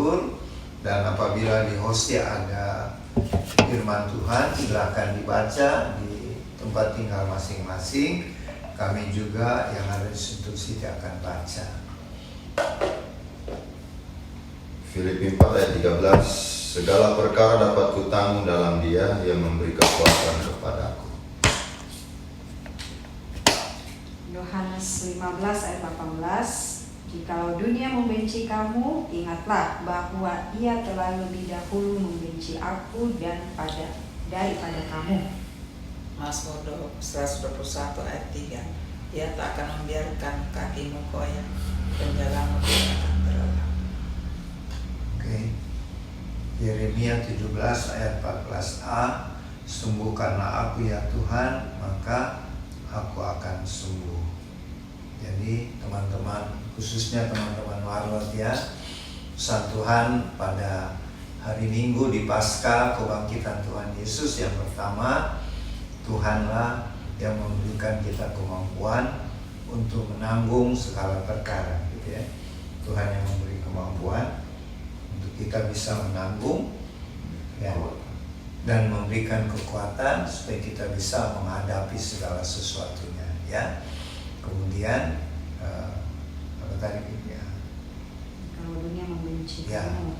S1: syukur. Dan apabila di hostia ada firman Tuhan, silakan dibaca di tempat tinggal masing-masing. Kami juga yang ada di Sentul City akan baca.
S2: Filipi 4 ayat 13. Segala perkara dapat kutanggung dalam Dia yang memberi kekuatan kepadaku.
S3: Yohanes 15 ayat 18. Jikalau dunia membenci kamu, ingatlah bahwa ia telah lebih dahulu membenci aku daripada kamu.
S4: Mazmur 121 ayat 3. Ia tak akan membiarkan kakimu goyah dan jalanmu tidak akan terlelah.
S1: Oke. Yeremia 17 ayat 14a. Sembuhkanlah aku ya Tuhan, maka aku akan sembuh. Jadi teman-teman, khususnya teman-teman Warlot ya, pesan Tuhan pada hari Minggu di Paskah kebangkitan Tuhan Yesus yang pertama, Tuhanlah yang memberikan kita kemampuan untuk menanggung segala perkara, gitu ya. Tuhan yang memberi kemampuan untuk kita bisa menanggung, ya, dan memberikan kekuatan supaya kita bisa menghadapi segala sesuatunya, ya. Kemudian apa tadi ya?
S3: Kalau dunia membenci
S1: Ya.
S3: kamu.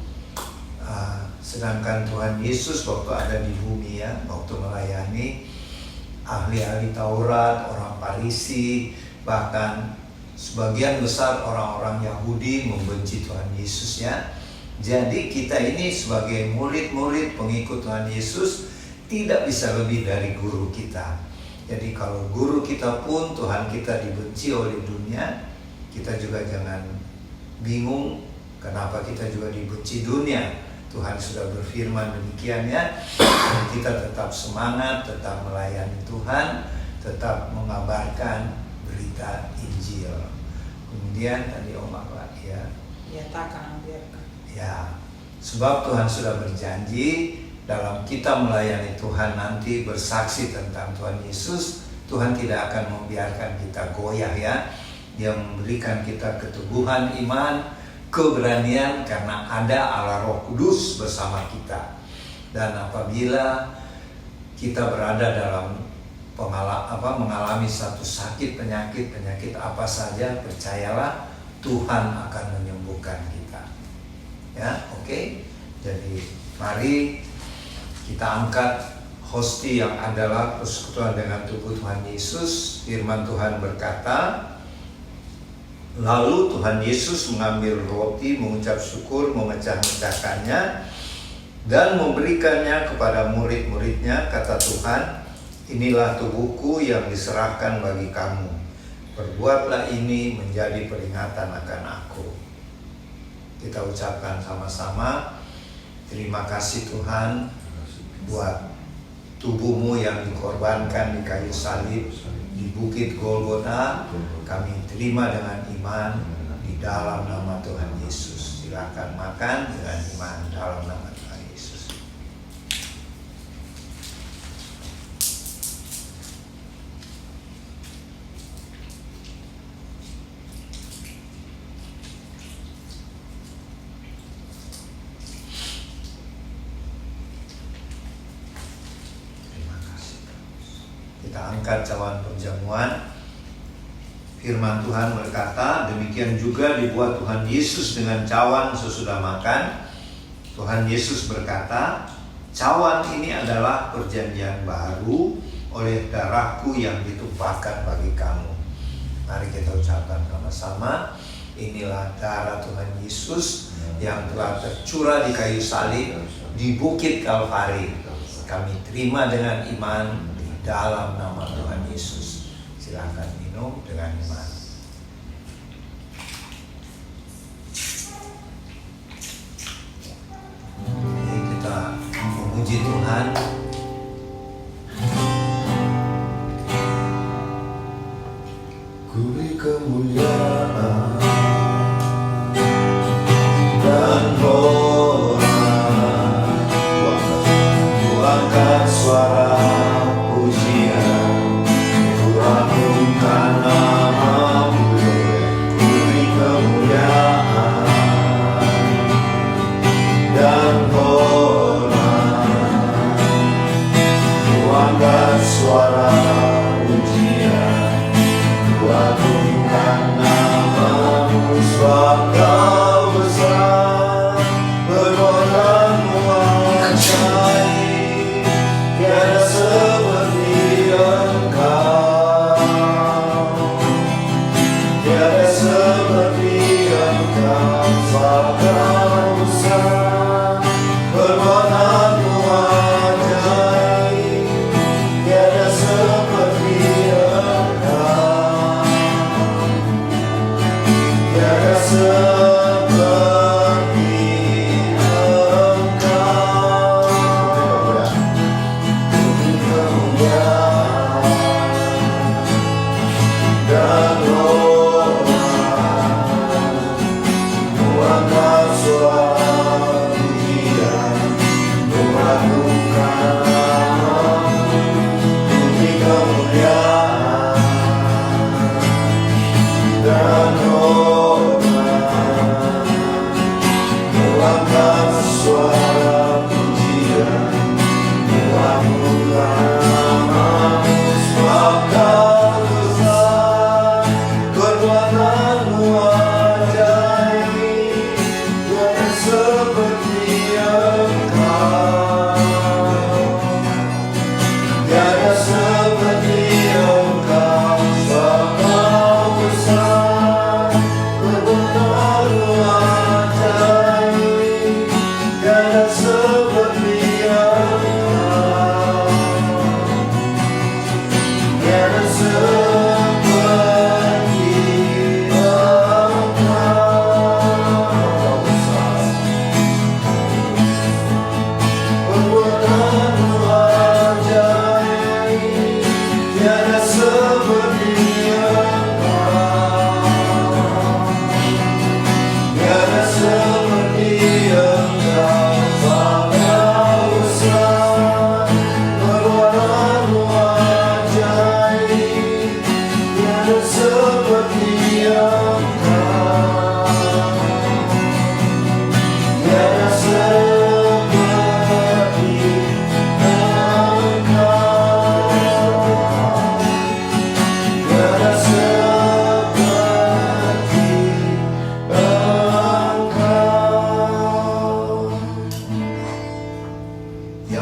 S1: Sedangkan Tuhan Yesus waktu ada di bumi ya, waktu melayani ahli-ahli Taurat, orang Farisi, bahkan sebagian besar orang-orang Yahudi membenci Tuhan Yesus ya. Jadi kita ini sebagai murid-murid pengikut Tuhan Yesus tidak bisa lebih dari guru kita. Jadi kalau guru kita pun Tuhan kita dibenci oleh dunia, kita juga jangan bingung kenapa kita juga dibenci dunia. Tuhan sudah berfirman demikian ya. Dan kita tetap semangat, tetap melayani Tuhan, tetap mengabarkan berita Injil. Kemudian tadi Om Akla ya.
S4: Ia tak akan membiarkan.
S1: Ya, sebab Tuhan sudah berjanji dalam kita melayani Tuhan nanti bersaksi tentang Tuhan Yesus, Tuhan tidak akan membiarkan kita goyah ya. Dia memberikan kita keteguhan iman, keberanian karena ada Allah Roh Kudus bersama kita. Dan apabila kita berada dalam mengalami satu sakit, penyakit apa saja, percayalah Tuhan akan menyembuhkan kita. Ya, oke. Jadi mari kita angkat hostia yang adalah persekutuan dengan tubuh Tuhan Yesus. Firman Tuhan berkata, lalu Tuhan Yesus mengambil roti, mengucap syukur, memecah-mecahkannya, dan memberikannya kepada murid-muridnya. Kata Tuhan, inilah tubuhku yang diserahkan bagi kamu. Perbuatlah ini menjadi peringatan akan aku. Kita ucapkan sama-sama, terima kasih Tuhan buat tubuhmu yang dikorbankan di kayu salib di Bukit Golgota. Kami terima dengan iman di dalam nama Tuhan Yesus. Silakan makan dengan iman dalam nama Tuhan Yesus. Kita angkat cawan perjamuan. Firman Tuhan berkata, demikian juga dibuat Tuhan Yesus dengan cawan sesudah makan. Tuhan Yesus berkata, cawan ini adalah perjanjian baru oleh darahku yang ditumpahkan bagi kamu. Mari kita ucapkan sama-sama, inilah darah Tuhan Yesus yang telah tercurah di kayu salib di Bukit Kalvari. Kami terima dengan iman dalam nama Tuhan Yesus. Silakan minum dengan iman. Jadi kita memuji Tuhan.
S2: Ku beri kemuliaan dan hormat. Ku angkat suara pujian, ku agungkan nama-Mu. Ku beri kemuliaan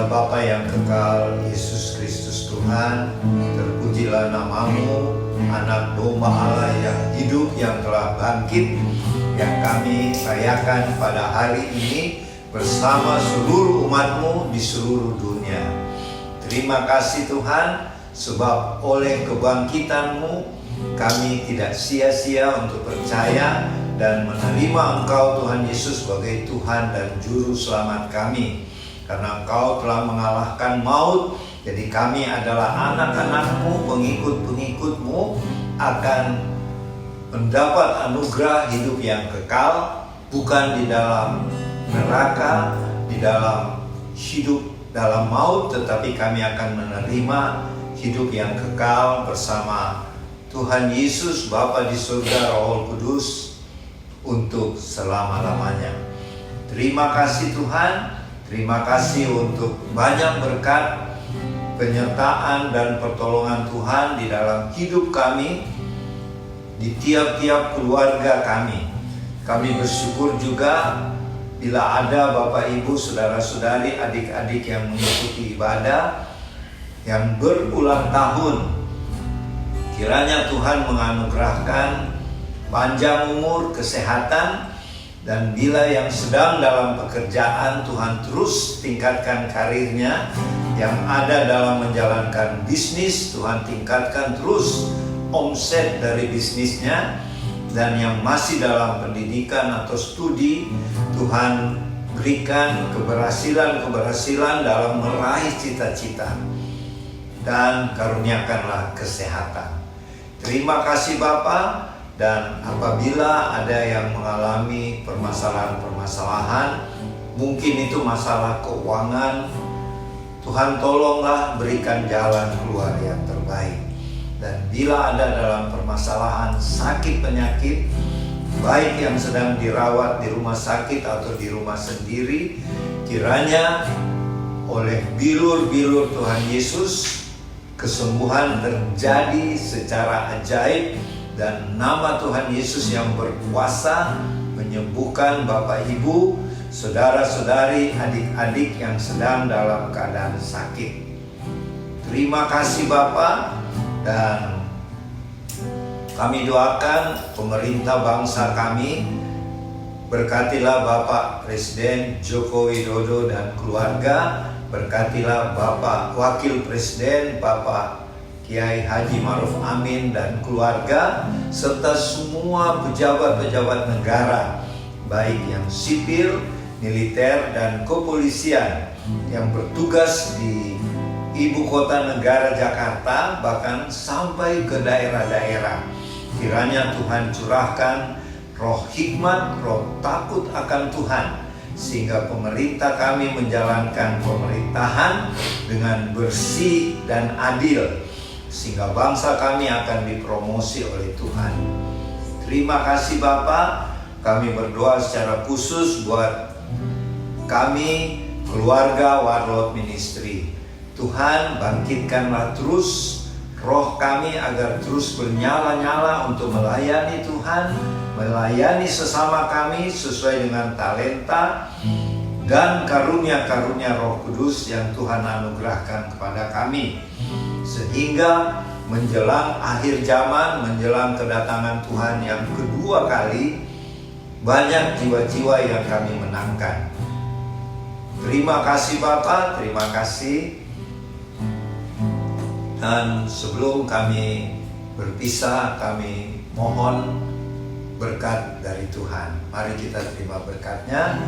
S1: Allah Bapa yang kekal, Yesus Kristus Tuhan, terpujilah namamu, Anak Domba Allah yang hidup, yang telah bangkit, yang kami rayakan pada hari ini bersama seluruh umatmu di seluruh dunia. Terima kasih Tuhan, sebab oleh kebangkitanmu kami tidak sia-sia untuk percaya dan menerima Engkau Tuhan Yesus sebagai Tuhan dan Juru Selamat kami. Karena Engkau telah mengalahkan maut, jadi kami adalah anak-anak-Mu, pengikut-pengikut-Mu, akan mendapat anugerah hidup yang kekal, bukan di dalam neraka, di dalam hidup dalam maut, tetapi kami akan menerima hidup yang kekal bersama Tuhan Yesus, Bapa di surga, Roh Kudus, untuk selama-lamanya. Terima kasih Tuhan, terima kasih untuk banyak berkat, penyertaan dan pertolongan Tuhan di dalam hidup kami, di tiap-tiap keluarga kami. Kami bersyukur juga bila ada Bapak Ibu, saudara-saudari, adik-adik yang mengikuti ibadah, yang berulang tahun. Kiranya Tuhan menganugerahkan panjang umur, kesehatan, dan bila yang sedang dalam pekerjaan, Tuhan terus tingkatkan karirnya. Yang ada dalam menjalankan bisnis, Tuhan tingkatkan terus omset dari bisnisnya. Dan yang masih dalam pendidikan atau studi, Tuhan berikan keberhasilan dalam meraih cita-cita. Dan karuniakanlah kesehatan. Terima kasih Bapa. Dan apabila ada yang mengalami permasalahan-permasalahan, mungkin itu masalah keuangan, Tuhan tolonglah berikan jalan keluar yang terbaik. Dan bila ada dalam permasalahan sakit penyakit, baik yang sedang dirawat di rumah sakit atau di rumah sendiri, kiranya oleh bilur-bilur Tuhan Yesus, kesembuhan terjadi secara ajaib. Dan nama Tuhan Yesus yang berkuasa menyembuhkan Bapak Ibu, saudara-saudari, adik-adik yang sedang dalam keadaan sakit. Terima kasih Bapa, dan kami doakan pemerintah bangsa kami. Berkatilah Bapak Presiden Joko Widodo dan keluarga. Berkatilah Bapak Wakil Presiden Bapak Kiai Haji Ma'ruf Amin dan keluarga, serta semua pejabat-pejabat negara, baik yang sipil, militer, dan kepolisian yang bertugas di ibu kota negara Jakarta, bahkan sampai ke daerah-daerah. Kiranya Tuhan curahkan roh hikmat, roh takut akan Tuhan, sehingga pemerintah kami menjalankan pemerintahan dengan bersih dan adil, sehingga bangsa kami akan dipromosi oleh Tuhan. Terima kasih Bapak. Kami berdoa secara khusus buat kami, keluarga Warlord Ministry. Tuhan, bangkitkanlah terus roh kami agar terus bernyala-nyala untuk melayani Tuhan, melayani sesama kami sesuai dengan talenta dan karunia-karunia Roh Kudus yang Tuhan anugerahkan kepada kami. Sehingga menjelang akhir zaman, menjelang kedatangan Tuhan yang kedua kali, banyak jiwa-jiwa yang kami menangkan. Terima kasih Bapak, terima kasih. Dan sebelum kami berpisah, kami mohon berkat dari Tuhan. Mari kita terima berkatnya.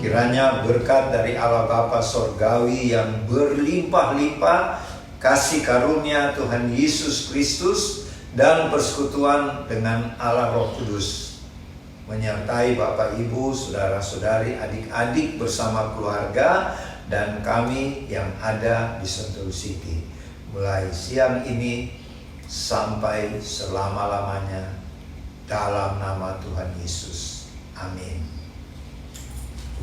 S1: Kiranya berkat dari Allah Bapa Sorgawi yang berlimpah-limpah, kasih karunia Tuhan Yesus Kristus, dan persekutuan dengan Allah Roh Kudus menyertai Bapak Ibu, saudara-saudari, adik-adik bersama keluarga, dan kami yang ada di Sentul City, mulai siang ini sampai selama-lamanya, dalam nama Tuhan Yesus. Amin.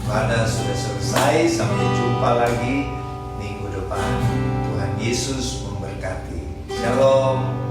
S1: Ibadah sudah selesai, sampai jumpa lagi minggu depan. Tuhan Yesus memberkati. Shalom.